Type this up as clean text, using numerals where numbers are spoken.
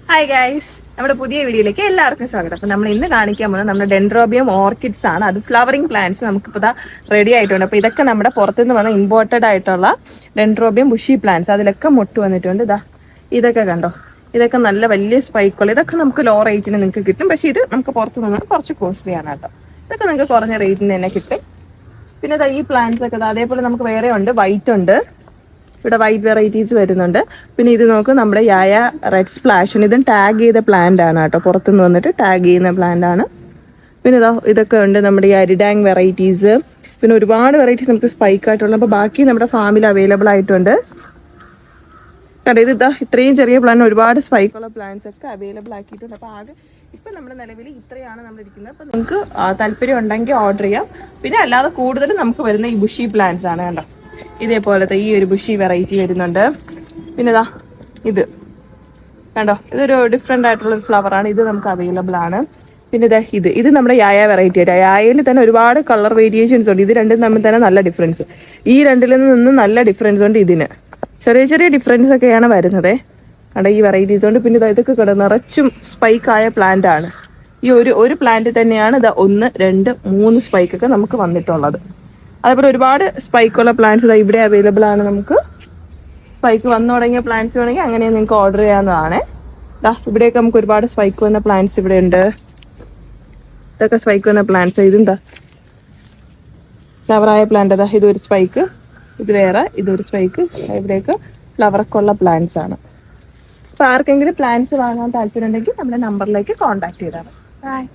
Hi guys, നമ്മുടെ പുതിയ വീഡിയോയിലേക്ക് എല്ലാവർക്കും സ്വാഗതം. അപ്പം നമ്മൾ ഇന്ന് കാണിക്കാൻ പോകുന്നത് നമ്മുടെ ഡെൻഡ്രോബിയം ഓർക്കിഡ്സ് ആണ്. അത് ഫ്ലവറിംഗ് പ്ലാന്റ്സ് നമുക്കിപ്പോൾ ഇതാ റെഡി ആയിട്ടുണ്ട്. അപ്പോൾ ഇതൊക്കെ നമ്മുടെ പുറത്തുനിന്ന് വന്ന ഇമ്പോർട്ടഡ് ആയിട്ടുള്ള ഡെൻഡ്രോബിയം ബുഷി പ്ലാന്റ്സ്. അതിലൊക്കെ മുട്ട് വന്നിട്ടുണ്ട്. ഇതൊക്കെ കണ്ടോ, ഇതൊക്കെ നല്ല വലിയ സ്പൈക്കുള്ള. ഇതൊക്കെ നമുക്ക് ലോ റേറ്റിന് നിങ്ങൾക്ക് കിട്ടും. പക്ഷേ ഇത് നമുക്ക് പുറത്തു നിന്നാണ് കുറച്ച് കോസ്റ്റ്ലി ആണ് കേട്ടോ. ഇതൊക്കെ നിങ്ങൾക്ക് കുറഞ്ഞ റേറ്റിന് തന്നെ കിട്ടും. പിന്നെ ഈ പ്ലാന്റ്സ് ഒക്കെ അതേപോലെ നമുക്ക് വേറെ ഉണ്ട്. വൈറ്റ് ഉണ്ട്, ഇവിടെ വൈറ്റ് വെറൈറ്റീസ് വരുന്നുണ്ട്. പിന്നെ ഇത് നോക്ക്, നമ്മുടെ യായ റെഡ് സ്പ്ലാഷിന് ഇതും ടാഗ് ചെയ്ത പ്ലാന്റ് ആണ് കേട്ടോ. പുറത്തുനിന്ന് വന്നിട്ട് ടാഗ് ചെയ്യുന്ന പ്ലാന്റ് ആണ്. പിന്നെ ഇതൊക്കെ ഉണ്ട് നമ്മുടെ ഈ അരിഡാങ് വെറൈറ്റീസ്. പിന്നെ ഒരുപാട് വെറൈറ്റീസ് നമുക്ക് സ്പൈക്ക് ആയിട്ടുള്ള. അപ്പോൾ ബാക്കി നമ്മുടെ ഫാമിൽ അവൈലബിൾ ആയിട്ടുണ്ട് കേട്ടോ. ഇത്രയും ചെറിയ പ്ലാന്റ് ഒരുപാട് സ്പൈക്കുള്ള പ്ലാന്റ്സ് ഒക്കെ അവൈലബിൾ ആക്കിയിട്ടുണ്ട്. അപ്പോൾ ആകെ ഇപ്പം നമ്മുടെ നിലവിൽ ഇത്രയാണ് നമ്മൾ ഇരിക്കുന്നത്. അപ്പോൾ നിങ്ങൾക്ക് താല്പര്യം ഉണ്ടെങ്കിൽ ഓർഡർ ചെയ്യാം. പിന്നെ അല്ലാതെ കൂടുതലും നമുക്ക് വരുന്ന ഈ ബുഷി പ്ലാന്റ്സ് ആണ് കേട്ടോ. ഇതേപോലത്തെ ഈ ഒരു ബുഷി വെറൈറ്റി വരുന്നുണ്ട്. പിന്നെ ഇത് കണ്ടോ, ഇതൊരു ഡിഫറെൻ്റ് ആയിട്ടുള്ളൊരു ഫ്ലവറാണ്. ഇത് നമുക്ക് അവൈലബിൾ ആണ്. പിന്നെ ഇത് നമ്മുടെ യായ വെറൈറ്റി ആയിട്ട്. യായയിൽ തന്നെ ഒരുപാട് കളർ വേരിയേഷൻസ് ഉണ്ട്. ഇത് രണ്ടും തമ്മിൽ തന്നെ നല്ല ഡിഫറൻസ്. ഈ രണ്ടിൽ നിന്നും നല്ല ഡിഫറൻസ് ഉണ്ട്. ഇതിന് ചെറിയ ചെറിയ ഡിഫറൻസ് ഒക്കെയാണ് വരുന്നത് കണ്ടോ, ഈ വെറൈറ്റീസ് ഉണ്ട്. പിന്നെ ഇതൊക്കെ നിറച്ചും സ്പൈക്കായ പ്ലാന്റ് ആണ്. ഈ ഒരു പ്ലാന്റ് തന്നെയാണ് 1, 2, 3 സ്പൈക്കൊക്കെ നമുക്ക് വന്നിട്ടുള്ളത്. അതേപോലെ ഒരുപാട് സ്പൈക്കുള്ള പ്ലാന്റ്സ് ഇവിടെ അവൈലബിൾ ആണ്. നമുക്ക് സ്പൈക്ക് വന്നു തുടങ്ങിയ പ്ലാന്റ്സ് വേണമെങ്കിൽ അങ്ങനെ നിങ്ങൾക്ക് ഓർഡർ ചെയ്യാവുന്നതാണ്. ഇവിടെയൊക്കെ നമുക്ക് ഒരുപാട് സ്പൈക്ക് വന്ന പ്ലാന്റ്സ് ഇവിടെ ഉണ്ട്. ഇതൊക്കെ സ്പൈക്ക് വന്ന പ്ലാന്റ്സ്. ഫ്ലവറായ പ്ലാന്റ്. ഇതൊരു സ്പൈക്ക്, ഇത് വേറെ, ഇതൊരു സ്പൈക്ക്. ഇവിടെയൊക്കെ ഫ്ലവറൊക്കെ ഉള്ള പ്ലാന്റ്സ് ആണ്. അപ്പോൾ ആർക്കെങ്കിലും പ്ലാന്റ്സ് വാങ്ങാൻ താല്പര്യം ഉണ്ടെങ്കിൽ നമ്മുടെ നമ്പറിലേക്ക് കോൺടാക്ട് ചെയ്താൽ മതി. ബൈ.